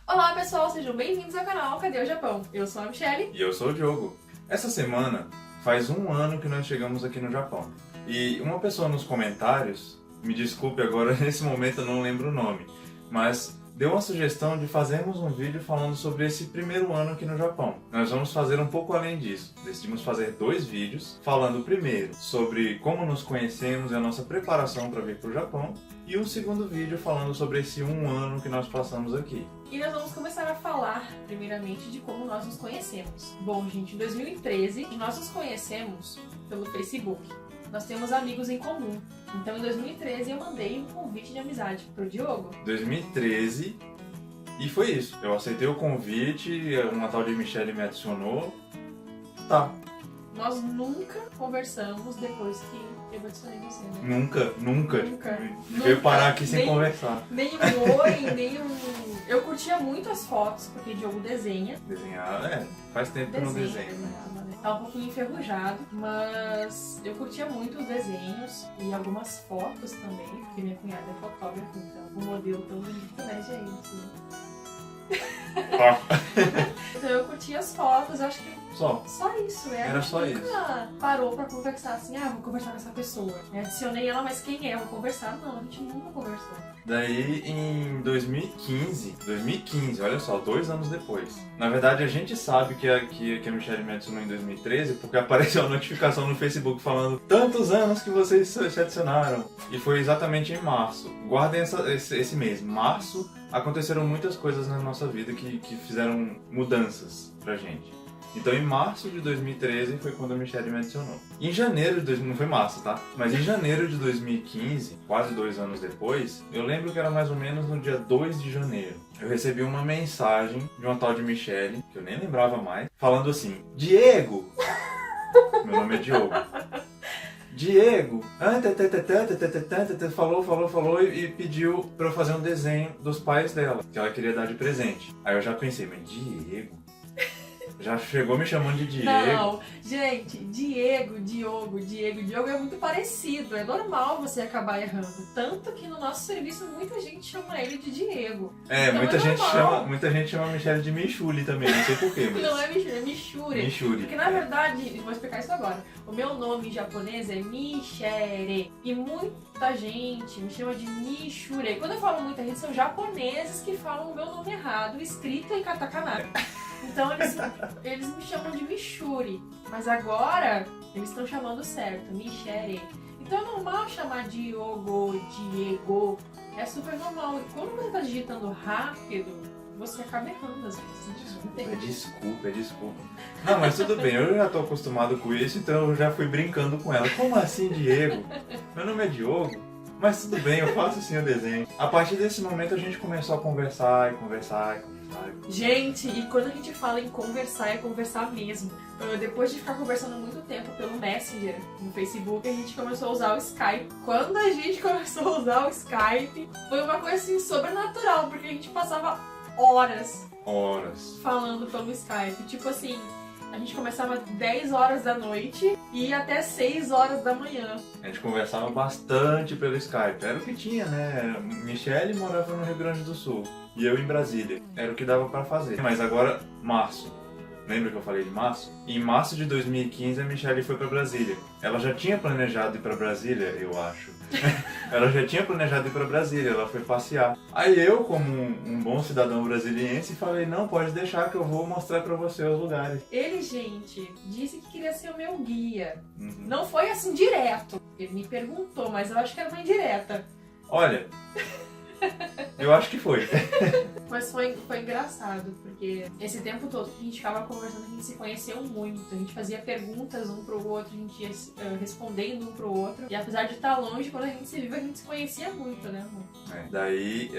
Olá pessoal, sejam bem-vindos ao canal Cadê o Japão? Eu sou a Michelle. E eu sou o Diogo. Essa semana faz um ano que nós chegamos aqui no Japão. E uma pessoa nos comentários, me desculpe agora, nesse momento eu não lembro o nome, mas deu uma sugestão de fazermos um vídeo falando sobre esse primeiro ano aqui no Japão. Nós vamos fazer um pouco além disso. Decidimos fazer 2 vídeos, falando primeiro sobre como nos conhecemos e a nossa preparação para vir para o Japão, e um segundo vídeo falando sobre esse um ano que nós passamos aqui. E nós vamos começar a falar, primeiramente, de como nós nos conhecemos. Bom, gente, em 2013, nós nos conhecemos pelo Facebook. Nós temos amigos em comum. Então, em 2013, eu mandei um convite de amizade pro Diogo. 2013, e foi isso. Eu aceitei o convite, uma tal de Michelle me adicionou. Tá. Nós nunca conversamos depois que eu adicionei você, né? Nunca. Veio parar aqui sem conversar. Nem um oi, nem um... Eu curtia muito as fotos, porque Diogo desenha. Desenhar, faz tempo que eu não desenho. Desenhava, né? Tá um pouquinho enferrujado, mas eu curtia muito os desenhos e algumas fotos também, porque minha cunhada é fotógrafa, então um modelo tão bonito, né, gente? Então eu curtia as fotos, eu acho que Só isso, Era só nunca parou pra conversar assim, vou conversar com essa pessoa. Adicionei ela, mas quem é? Vou conversar? Não, a gente nunca conversou. Daí em 2015, olha só, 2 anos depois. Na verdade a gente sabe que a Michelle me adicionou em 2013 porque apareceu a notificação no Facebook falando tantos anos que vocês se adicionaram. E foi exatamente em março. Guardem esse mês, março, aconteceram muitas coisas na nossa vida que fizeram mudanças pra gente. Então em março de 2013 foi quando a Michelle me adicionou. Em janeiro de não foi março, tá? Mas em janeiro de 2015, quase 2 anos depois, eu lembro que era mais ou menos no dia 2 de janeiro. Eu recebi uma mensagem de uma tal de Michelle, que eu nem lembrava mais, falando assim: Diego! Meu nome é Diogo. Diego, falou e pediu pra eu fazer um desenho dos pais dela, que ela queria dar de presente. Aí eu já pensei, mas Diego? Já chegou me chamando de Diego. Não, gente, Diego é muito parecido. É normal você acabar errando. Tanto que no nosso serviço muita gente chama ele de Diego. Então muita gente chama a Michelle de Michule também, não sei porquê. Mas... Não é Michule, é Michure. Michure. Porque na verdade, vou explicar isso agora. O meu nome em japonês é Michere. E muita gente me chama de Michure. Quando eu falo muita gente, são japoneses que falam o meu nome errado, escrito em katakana. Então eles me chamam de Michure, mas agora eles estão chamando certo, Michere. Então é normal chamar Diogo, Diego, é super normal. E quando você está digitando rápido, você acaba errando às vezes. Desculpa. Não, mas tudo bem, eu já tô acostumado com isso, então eu já fui brincando com ela. Como assim, Diego? Meu nome é Diogo. Mas tudo bem, eu faço assim o desenho. A partir desse momento a gente começou a conversar. Gente, e quando a gente fala em conversar, é conversar mesmo. Depois de ficar conversando muito tempo pelo Messenger, no Facebook, a gente começou a usar o Skype. Quando a gente começou a usar o Skype, foi uma coisa assim sobrenatural, porque a gente passava horas falando pelo Skype. Tipo assim, a gente começava 10 horas da noite e ia até 6 horas da manhã. A gente conversava bastante pelo Skype. Era o que tinha, né? Michelle morava no Rio Grande do Sul e eu em Brasília. Era o que dava pra fazer. Mas agora, março. Lembra que eu falei de março? Em março de 2015 a Michelle foi pra Brasília. Ela já tinha planejado ir pra Brasília, eu acho. Ela já tinha planejado ir pra Brasília, ela foi passear. Aí eu, como um bom cidadão brasiliense, falei, não, pode deixar que eu vou mostrar pra você os lugares. Ele, gente, disse que queria ser o meu guia. Uhum. Não foi assim direto. Ele me perguntou, mas eu acho que era uma indireta. Olha, eu acho que foi. Mas foi engraçado, porque esse tempo todo que a gente ficava conversando, a gente se conheceu muito. A gente fazia perguntas um pro outro, a gente ia respondendo um pro outro. E apesar de estar longe, quando a gente se viu, a gente se conhecia muito, né, amor? Daí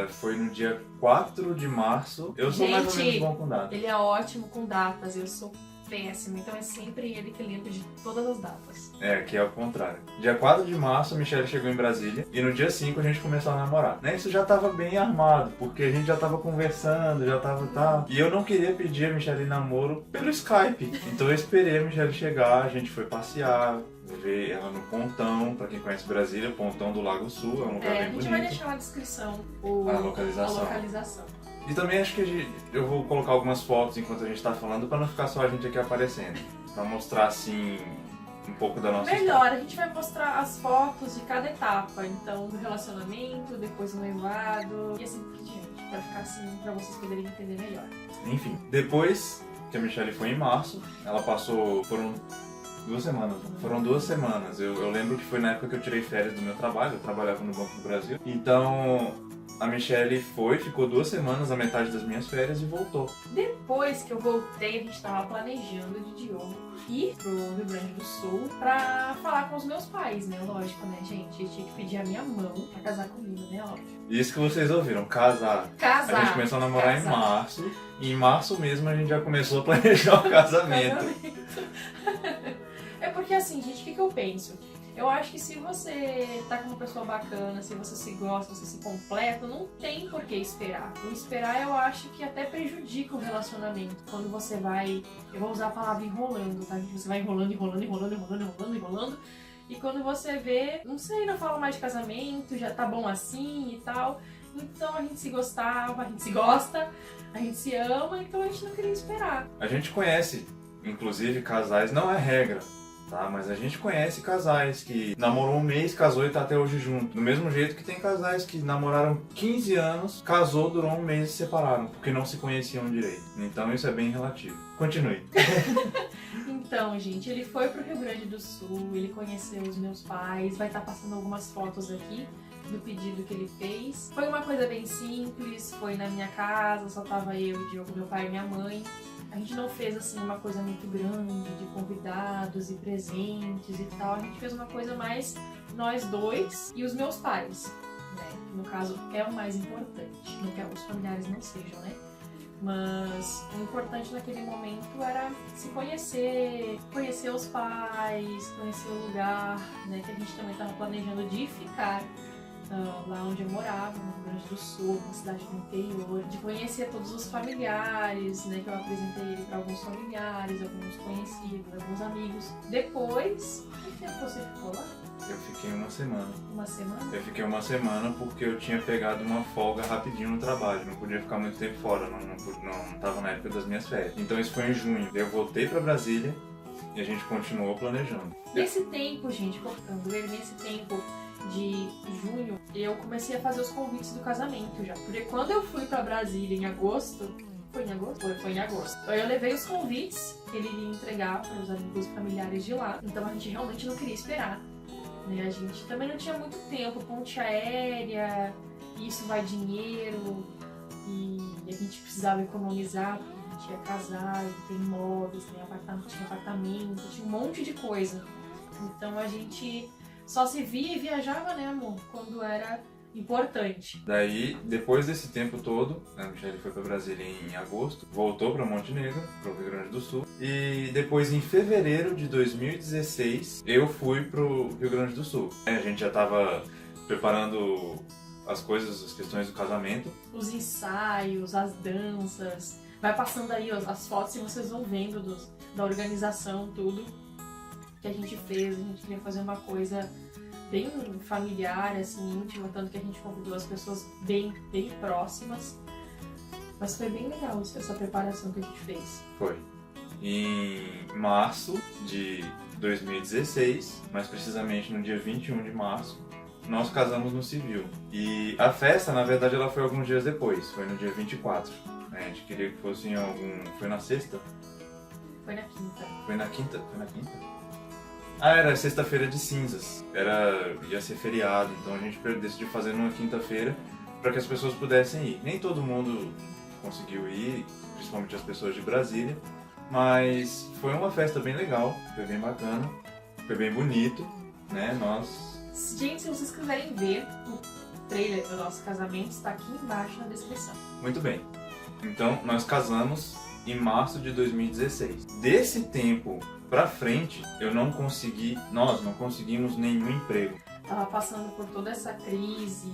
foi no dia 4 de março. Eu sou mais ou menos bom com datas. Ele é ótimo com datas, eu sou péssimo. Então é sempre ele que lembra de todas as datas. Que é o contrário. Dia 4 de março, a Michelle chegou em Brasília e no dia 5 a gente começou a namorar. Né? Isso já tava bem armado, porque a gente já tava conversando, já tava tal. E eu não queria pedir a Michelle em namoro pelo Skype. Então eu esperei a Michelle chegar, a gente foi passear, ver ela no Pontão. Pra quem conhece Brasília, Pontão do Lago Sul, é um lugar bem bonito. A gente vai deixar na descrição a localização. E também acho que eu vou colocar algumas fotos enquanto a gente tá falando pra não ficar só a gente aqui aparecendo. Pra mostrar assim um pouco da nossa Melhor, a gente vai mostrar as fotos de cada etapa. Então, do relacionamento, depois do noivado e assim por diante. Pra ficar assim, pra vocês poderem entender melhor. Enfim, depois que a Michelle foi em março, ela passou, foram 2 semanas. Foram 2 semanas. Eu lembro que foi na época que eu tirei férias do meu trabalho, eu trabalhava no Banco do Brasil. Então, a Michelle ficou 2 semanas, a metade das minhas férias e voltou. Depois que eu voltei, a gente tava planejando de Diogo ir pro Rio Grande do Sul pra falar com os meus pais, né? Lógico, né, gente? Eu tinha que pedir a minha mão pra casar comigo, né? Óbvio. Isso que vocês ouviram, casar. Casar. A gente começou a namorar em março, e em março mesmo a gente já começou a planejar o casamento. É porque assim, gente, o que eu penso? Eu acho que se você tá com uma pessoa bacana, se você se gosta, você se completa, não tem por que esperar. O esperar eu acho que até prejudica o relacionamento. Quando você vai, eu vou usar a palavra enrolando, tá? Você vai enrolando. E quando você vê, não sei, não fala mais de casamento, já tá bom assim e tal. Então a gente se gostava, a gente se gosta, a gente se ama, então a gente não queria esperar. A gente conhece, inclusive, casais, não é regra, tá? Mas a gente conhece casais que namorou um mês, casou e tá até hoje junto. Do mesmo jeito que tem casais que namoraram 15 anos, casou, durou um mês e se separaram, porque não se conheciam direito. Então isso é bem relativo. Continue. Então, gente, ele foi pro Rio Grande do Sul, ele conheceu os meus pais, vai estar passando algumas fotos aqui do pedido que ele fez. Foi uma coisa bem simples, foi na minha casa, só tava eu, o Diogo, meu pai e minha mãe. A gente não fez assim uma coisa muito grande, de convidados e presentes e tal. A gente fez uma coisa mais nós dois e os meus pais, né? Que no caso é o mais importante, não que os familiares não sejam, né? Mas o importante naquele momento era se conhecer, conhecer os pais, conhecer o lugar, né? Que a gente também estava planejando de ficar lá onde eu morava, no Rio Grande do Sul, uma cidade do interior, de conhecer todos os familiares, né? Que eu apresentei ele para alguns familiares, alguns conhecidos, alguns amigos. Depois, quanto tempo você ficou lá? Eu fiquei 1 semana. 1 semana? Eu fiquei 1 semana porque eu tinha pegado uma folga rapidinho no trabalho. Não podia ficar muito tempo fora, não tava na época das minhas férias. Então isso foi em junho. Eu voltei pra Brasília e a gente continuou planejando. Nesse tempo, gente, cortando ele, nesse tempo de junho, eu comecei a fazer os convites do casamento já. Porque quando eu fui pra Brasília em agosto, foi em agosto? Foi em agosto. Então eu levei os convites que ele iria entregar para os amigos familiares de lá. Então a gente realmente não queria esperar, né? A gente também não tinha muito tempo, ponte aérea, isso vai dinheiro, e a gente precisava economizar, porque a gente ia casar, e tem imóveis, tinha apartamento, tinha um monte de coisa. Então a gente só se via e viajava, né, amor, quando era importante. Daí, depois desse tempo todo, a Michelle foi para Brasília em agosto, voltou para Montenegro, para o Rio Grande do Sul, e depois em fevereiro de 2016 eu fui pro Rio Grande do Sul. A gente já estava preparando as coisas, as questões do casamento. Os ensaios, as danças, vai passando aí as fotos e vocês vão vendo da organização, tudo que a gente fez. A gente queria fazer uma coisa bem familiar, assim, íntima, tanto que a gente convidou as pessoas bem próximas. Mas foi bem legal essa preparação que a gente fez. Foi. Em março de 2016, mais precisamente no dia 21 de março, nós casamos no civil. E a festa, na verdade, ela foi alguns dias depois, foi no dia 24. A gente queria que fosse em algum... Foi na sexta? Foi na quinta. Foi na quinta? Foi na quinta? Ah, era sexta-feira de cinzas. Ia ser feriado, então a gente decidiu fazer numa quinta-feira para que as pessoas pudessem ir. Nem todo mundo conseguiu ir, principalmente as pessoas de Brasília, mas foi uma festa bem legal, foi bem bacana, foi bem bonito, né? Gente, se vocês quiserem ver o trailer do nosso casamento, está aqui embaixo na descrição. Muito bem. Então, nós casamos em março de 2016. Desse tempo pra frente, nós não conseguimos nenhum emprego. Tava passando por toda essa crise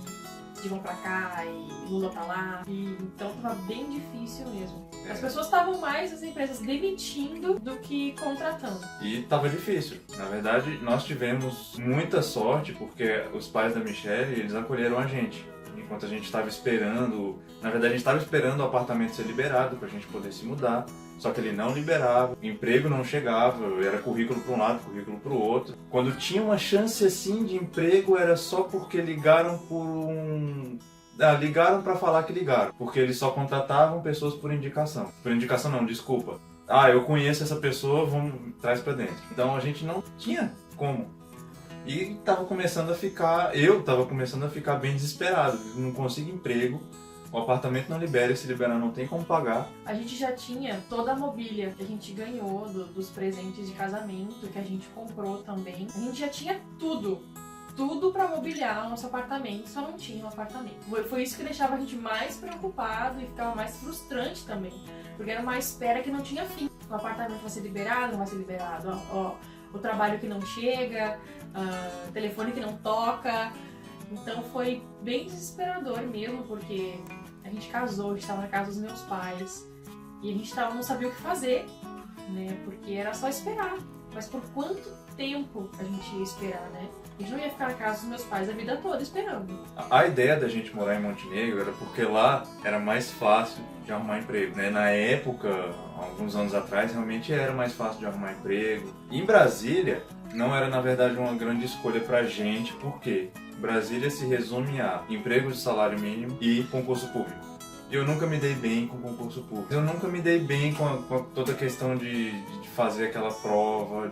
de vão pra cá e Lula pra lá, e então tava bem difícil mesmo. As pessoas estavam mais, as empresas, demitindo do que contratando. E tava difícil. Na verdade, nós tivemos muita sorte porque os pais da Michelle, eles acolheram a gente. enquanto a gente estava esperando. Na verdade, a gente estava esperando o apartamento ser liberado para a gente poder se mudar. Só que ele não liberava, o emprego não chegava, era currículo para um lado, currículo para o outro. Quando tinha uma chance assim de emprego, era só porque ligaram ligaram para falar que ligaram, porque eles só contratavam pessoas por indicação. Por indicação não, desculpa. Eu conheço essa pessoa, traz para dentro. Então a gente não tinha como. E eu tava começando a ficar bem desesperado. Não consigo emprego, o apartamento não libera, e se liberar não tem como pagar. A gente já tinha toda a mobília que a gente ganhou dos presentes de casamento, que a gente comprou também. A gente já tinha tudo pra mobiliar o nosso apartamento, só não tinha um apartamento. Foi isso que deixava a gente mais preocupado e ficava mais frustrante também, porque era uma espera que não tinha fim. O apartamento vai ser liberado, não vai ser liberado, o trabalho que não chega, o telefone que não toca. Então foi bem desesperador mesmo, porque a gente casou, a gente estava na casa dos meus pais e a gente não sabia o que fazer, né? Porque era só esperar. Mas por quanto tempo a gente ia esperar, né? A gente não ia ficar na casa dos meus pais a vida toda esperando. A ideia da gente morar em Montenegro era porque lá era mais fácil de arrumar emprego, né? Na época, alguns anos atrás, realmente era mais fácil de arrumar emprego. Em Brasília, não era na verdade uma grande escolha pra gente, porque Brasília se resume a emprego de salário mínimo e concurso público. Eu nunca me dei bem com concurso público. Eu nunca me dei bem com toda a questão de fazer aquela prova,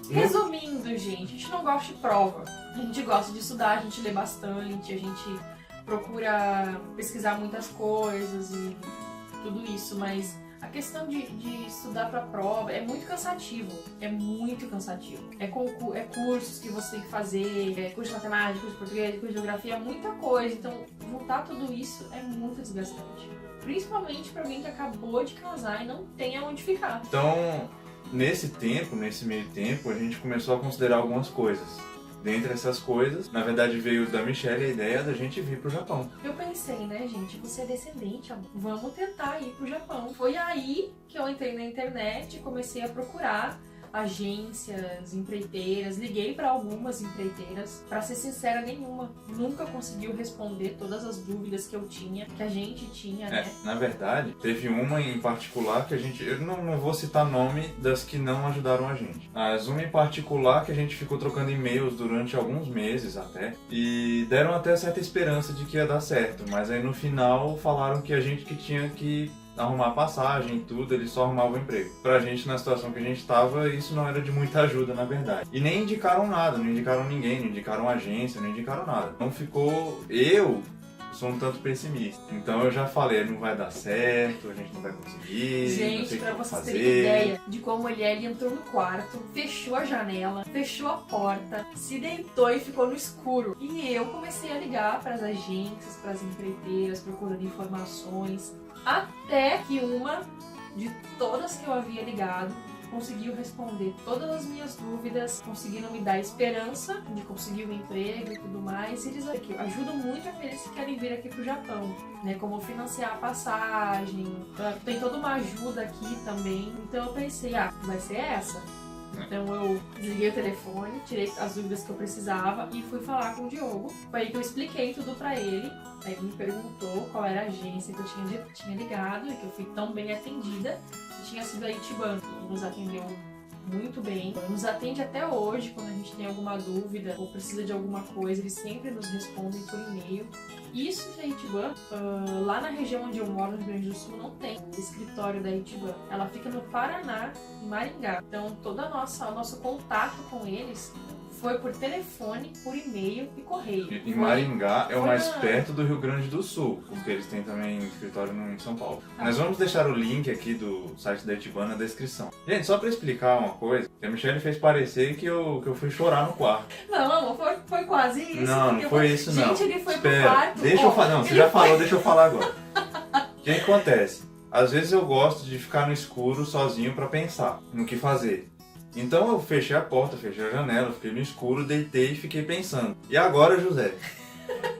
Resumindo, gente, a gente não gosta de prova. A gente gosta de estudar, a gente lê bastante, a gente procura pesquisar muitas coisas e tudo isso, mas a questão de estudar para prova é muito cansativo. É muito cansativo. É cursos que você tem que fazer, curso de matemática, curso de português, curso de geografia, é muita coisa. Então, juntar tudo isso é muito desgastante. Principalmente para alguém que acabou de casar e não tem aonde ficar. Então, nesse meio tempo, a gente começou a considerar algumas coisas. Dentre essas coisas, na verdade veio da Michelle a ideia da gente vir pro Japão. Eu pensei, né, gente, você é descendente, amor. Vamos tentar ir pro Japão. Foi aí que eu entrei na internet e comecei a procurar agências, empreiteiras, liguei para algumas empreiteiras. Para ser sincera, nenhuma nunca conseguiu responder todas as dúvidas que a gente tinha, né? Na verdade, teve uma em particular que eu não vou citar nome das que não ajudaram a gente. Mas uma em particular que a gente ficou trocando e-mails durante alguns meses até, e deram até certa esperança de que ia dar certo, mas aí no final falaram que a gente que tinha que arrumar passagem e tudo, eles só arrumavam emprego. Pra gente, na situação que a gente tava, isso não era de muita ajuda, na verdade. E nem indicaram nada, não indicaram ninguém, não indicaram agência, não indicaram nada. Então ficou... Eu sou um tanto pessimista. Então eu já falei, não vai dar certo, a gente não vai conseguir, gente, não sei pra o que vocês fazer. terem ideia de como ele entrou no quarto, fechou a janela, fechou a porta, se deitou e ficou no escuro. E eu comecei a ligar pras agências, pras empreiteiras, procurando informações. Até que uma de todas que eu havia ligado conseguiu responder todas as minhas dúvidas, conseguiram me dar esperança de conseguir um emprego e tudo mais. E eles aqui ajudam muito aqueles que querem vir aqui pro Japão, né? Como financiar a passagem, tem toda uma ajuda aqui também. Então eu pensei, vai ser essa? Então eu desliguei o telefone, tirei as dúvidas que eu precisava e fui falar com o Diogo. Foi aí que eu expliquei tudo pra ele. Aí ele me perguntou qual era a agência que eu tinha ligado e que eu fui tão bem atendida. Tinha sido a Ichiban, que nos atendeu muito bem. Nos atende até hoje quando a gente tem alguma dúvida ou precisa de alguma coisa, eles sempre nos respondem por e-mail. Isso que a Ichiban, lá na região onde eu moro, no Rio Grande do Sul, não tem escritório da Ichiban. Ela fica no Paraná, em Maringá. Então todo o nosso contato com eles foi por telefone, por e-mail e correio. E Maringá é o mais perto do Rio Grande do Sul, porque eles têm também escritório em São Paulo. Nós vamos deixar o link aqui do site da Ichiban na descrição. Gente, só pra explicar uma coisa, a Michelle fez parecer que eu fui chorar no quarto. Não, amor, foi quase isso. Não foi isso não. Gente, ele foi pro quarto. Deixa eu falar. Não, você já falou, deixa eu falar agora. O que acontece? Às vezes eu gosto de ficar no escuro sozinho pra pensar no que fazer. Então eu fechei a porta, fechei a janela, fiquei no escuro, deitei e fiquei pensando. E agora, José?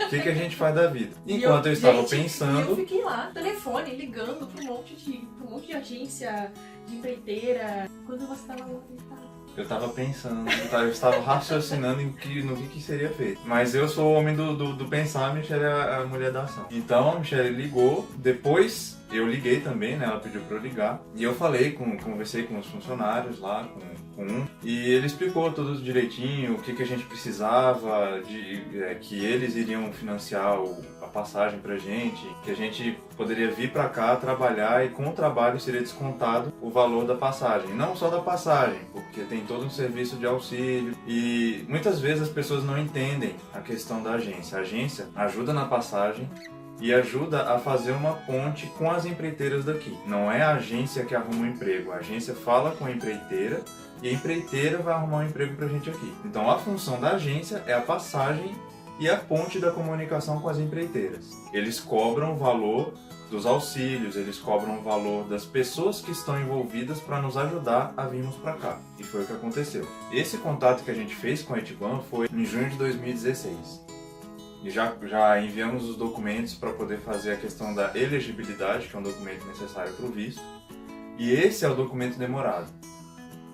O que a gente faz da vida? Enquanto eu estava pensando... eu fiquei lá, telefone, ligando pra um monte de agência, de empreiteira. Quando você estava lá deitado, Eu tava pensando, eu estava raciocinando no que seria feito. Mas eu sou o homem do pensar, a Michelle é a mulher da ação. Então a Michelle ligou, depois eu liguei também, né? Ela pediu pra eu ligar. E eu conversei com os funcionários lá, com um. E ele explicou tudo direitinho, o que a gente precisava, que eles iriam financiar a passagem pra gente, que a gente poderia vir pra cá trabalhar e com o trabalho seria descontado o valor da passagem. Não só da passagem, porque tem todo um serviço de auxílio e muitas vezes as pessoas não entendem a questão da agência. A agência ajuda na passagem e ajuda a fazer uma ponte com as empreiteiras daqui. Não é a agência que arruma um emprego, a agência fala com a empreiteira e a empreiteira vai arrumar um emprego pra gente aqui. Então a função da agência é a passagem e a ponte da comunicação com as empreiteiras. Eles cobram o valor dos auxílios, eles cobram o valor das pessoas que estão envolvidas para nos ajudar a virmos para cá. E foi o que aconteceu. Esse contato que a gente fez com a Etiban foi em junho de 2016. E já enviamos os documentos para poder fazer a questão da elegibilidade, que é um documento necessário para o visto. E esse é o documento demorado.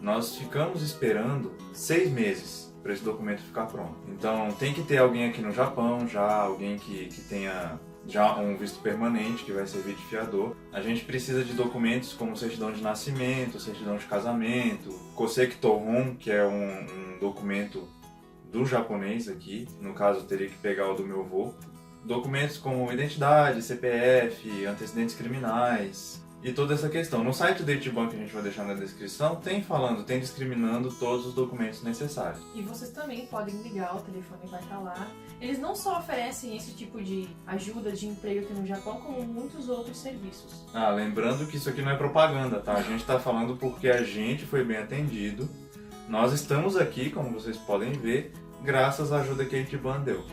Nós ficamos esperando 6 meses para esse documento ficar pronto. Então tem que ter alguém aqui no Japão alguém que tenha já um visto permanente, que vai servir de fiador. A gente precisa de documentos como certidão de nascimento, certidão de casamento, Koseki Tohon, que é um documento do japonês aqui, no caso teria que pegar o do meu avô. Documentos como identidade, CPF, antecedentes criminais e toda essa questão. No site do Etiban, que a gente vai deixar na descrição, tem discriminando todos os documentos necessários. E vocês também podem ligar, o telefone vai estar lá. Eles não só oferecem esse tipo de ajuda de emprego aqui no Japão, como muitos outros serviços. Lembrando que isso aqui não é propaganda, tá? A gente tá falando porque a gente foi bem atendido. Nós estamos aqui, como vocês podem ver, graças à ajuda que a Etiban deu.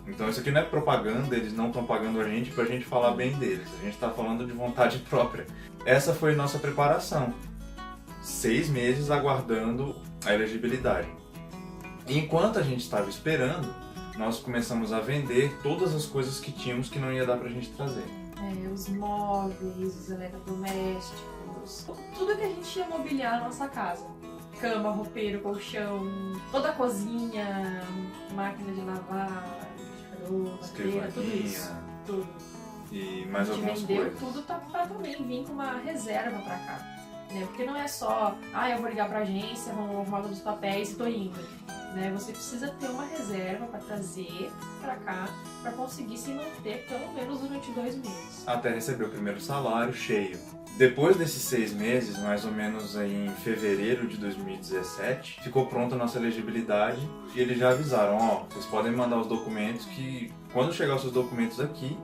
Então isso aqui não é propaganda, eles não estão pagando a gente pra gente falar bem deles. A gente tá falando de vontade própria. Essa foi nossa preparação. 6 meses aguardando a elegibilidade. E enquanto a gente estava esperando, nós começamos a vender todas as coisas que tínhamos que não ia dar pra gente trazer. Os móveis, os eletrodomésticos, tudo que a gente ia mobiliar na nossa casa. Cama, roupeiro, colchão, toda a cozinha, máquina de lavar, liquidificador, tudo isso. Tudo. E mais algumas coisas. A gente vendeu tudo pra também vir com uma reserva pra cá. Né? Porque não é só, eu vou ligar pra agência, vou rolar dos papéis e tô indo. Né? Você precisa ter uma reserva pra trazer pra cá, pra conseguir se manter pelo menos durante 2 meses. Até receber o primeiro salário cheio. Depois desses 6 meses, mais ou menos aí em fevereiro de 2017, ficou pronta a nossa elegibilidade e eles já avisaram, vocês podem mandar os documentos que quando chegar os seus documentos aqui,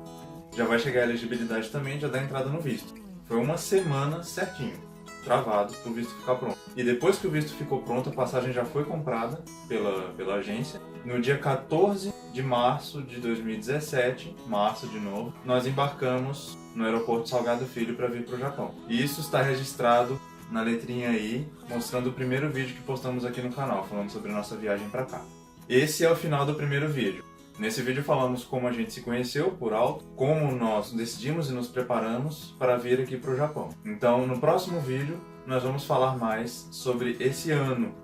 já vai chegar a elegibilidade também, já dá entrada no visto. Foi 1 semana certinho, travado, para o visto ficar pronto. E depois que o visto ficou pronto, a passagem já foi comprada pela agência. No dia 14 de março de 2017, março de novo, nós embarcamos no aeroporto Salgado Filho para vir para o Japão. E isso está registrado na letrinha aí, mostrando o primeiro vídeo que postamos aqui no canal, falando sobre a nossa viagem para cá. Esse é o final do primeiro vídeo. Nesse vídeo falamos como a gente se conheceu por alto, como nós decidimos e nos preparamos para vir aqui para o Japão. Então, no próximo vídeo, nós vamos falar mais sobre esse ano,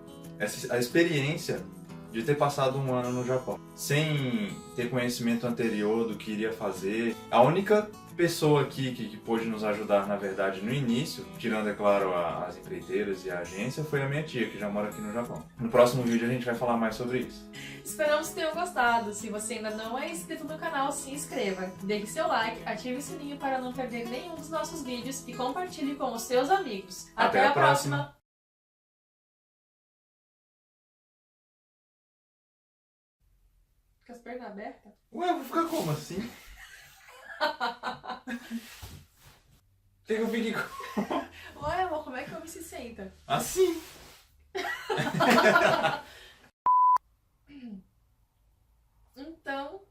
a experiência de ter passado 1 ano no Japão, sem ter conhecimento anterior do que iria fazer. A única pessoa aqui que pôde nos ajudar, na verdade, no início, tirando, é claro, as empreiteiras e a agência, foi a minha tia, que já mora aqui no Japão. No próximo vídeo a gente vai falar mais sobre isso. Esperamos que tenham gostado. Se você ainda não é inscrito no canal, se inscreva, deixe seu like, ative o sininho para não perder nenhum dos nossos vídeos e compartilhe com os seus amigos. Até a próxima! Fica as pernas abertas? Ué, eu vou ficar como assim? Tem que eu fique com... Ué, amor, como é que eu me se senta? Assim! Então...